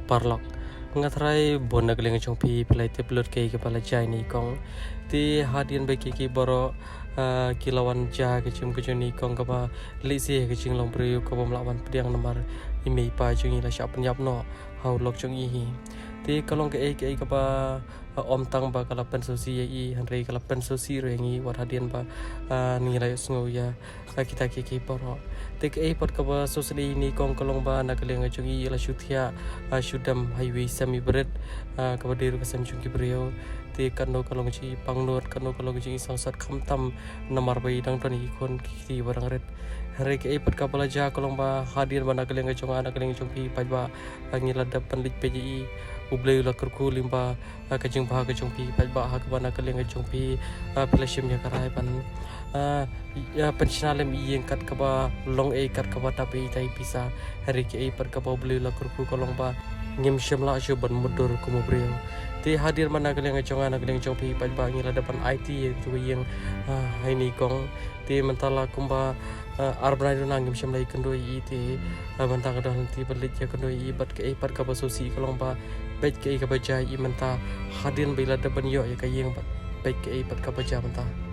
parlok ngatrai bon nagling chong pi play te blood ke pala jai ni kong ti hadian be ki boro kilawan ja ke chum ke joni kong ka ba lisi ke ching long priu ko bom lawan pediang nomor imi pa chung la sha penyap no hau lok chung i ti kalong ke ka ba om tang ba kala pen sosi i hanrei kala pen sosi rengi war hadian ba ni la sngo ya kita ki boro te ke pot ka ba sosli ni kong kalong ba nagling chung i la shuthia shudam highway semi berat ka ba dir ka sem chung ki brio ti kanno kalong chi pangnot kanno kalong chi sangsat khamtam namar bai dang toni kon ki barang ret hari ke pot ka bala ja kalong ba hadir ba nagling chung pi pa angila dapan lik pji ublei la kurku limba ka jing ba ka chung pi pa ha ka ba nagling chung pi pelashim ya karai pan ya pensionalem iyeng kat ka ba long kat ka ba tapi tai pisa hari ke pot ka ba ublei la kurku kalong ba ngim shimla shu ban mudur ko mo brio ti hadir mana kaleng chong pi pa ngila dapan IT tu yang hai ni kong ti mentala kumba arbrai na ngim shimla ikandoi i ti bantang dah nanti belit ya kandoi i bat ke par ka basosi kalong ba bet ke ka bajai i menta hadir bila dapan yo ya ka yang bet ke pat ka baja menta